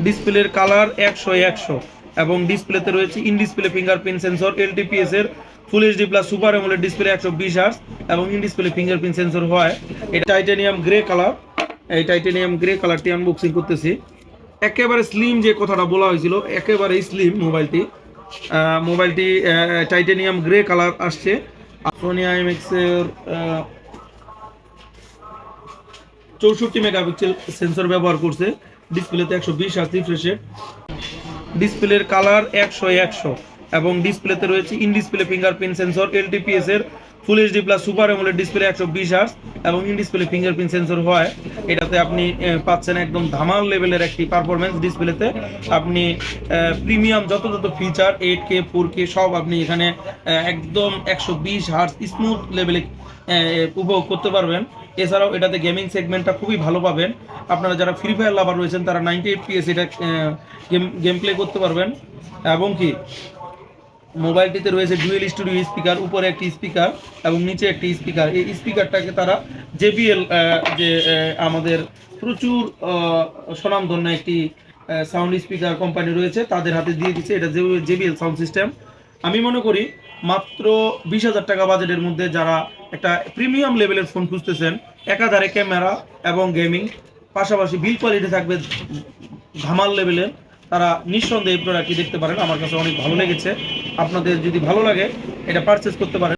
ডিসপ্লের কালার 100/100 এবং ডিসপ্লেতে রয়েছে ইন ডিসপ্লে ফিঙ্গারপ্রিন্ট সেন্সর, এলটিপিএস এর full HD plus super AMOLED display 120 hertz এবং ইন ডিসপ্লে ফিঙ্গারপ্রিন্ট সেন্সর হয়। এটা টাইটানিয়াম গ্রে কালার। এই টাইটানিয়াম গ্রে কালারটি আনবক্সিং করতেছি। একেবারে স্লিম যে কথাটা বলা হয়েছিল, একেবারে স্লিম মোবাইলটি টাইটানিয়াম গ্রে কালার আসছে। সোনি আইএমএক্স এর 64 মেগাপিক্সেল সেন্সর ব্যবহার করছে। ডিসপ্লেতে 120 হার্টজ রিফ্রেশ রেট। ডিসপ্লের কালার 100/100 এবং ডিসপ্লেতে রয়েছে ইন ডিসপ্লে ফিঙ্গারপ্রিন্ট সেন্সর, এলটিপিএস এর full HD plus super AMOLED display 120 hertz এবং ইন ডিসপ্লে ফিঙ্গারপ্রিন্ট সেন্সর হয়। এটাতে আপনি পাচ্ছেন একদম ধামাল লেভেলের একটি পারফরমেন্স। ডিসপ্লেতে আপনি প্রিমিয়াম যত ফিচার 8K 4K সব আপনি এখানে একদম 120 হার্টজ স্মুথ লেভেলে উপভোগ করতে পারবেন। এছাড়াও এটাতে গেমিং সেগমেন্টটা খুবই ভালো পাবেন। আপনারা যারা ফ্রি ফায়ার লাভার রয়েছেন তারা 90 FPS এটা গেম প্লে করতে পারবেন। এবং কি মোবাইলটিতে রয়েছে ডুয়েল স্টুডিও স্পিকার, উপরে একটি স্পিকার এবং নিচে একটি স্পিকার। এই স্পিকারটাকে তারা জেবিএল যে আমাদের প্রচুর স্বনামধন্য একটি সাউন্ড স্পিকার কোম্পানি রয়েছে তাদের হাতে দিয়ে দিচ্ছে। এটা জেবিএল সাউন্ড সিস্টেম। আমি মনে করি মাত্র 20,000 টাকা বাজেটের মধ্যে যারা একটা প্রিমিয়াম লেভেলের ফোন খুঁজতেছেন, একাধারে ক্যামেরা এবং গেমিং, পাশাপাশি বিল কোয়ালিটি থাকবে ধামাল লেভেলের, তারা নিঃসন্দেহে এই প্রোডাক্টটি দেখতে পারেন। আমার কাছে অনেক ভালো লেগেছে। আপনাদের যদি ভালো লাগে এটা পারচেস করতে পারেন।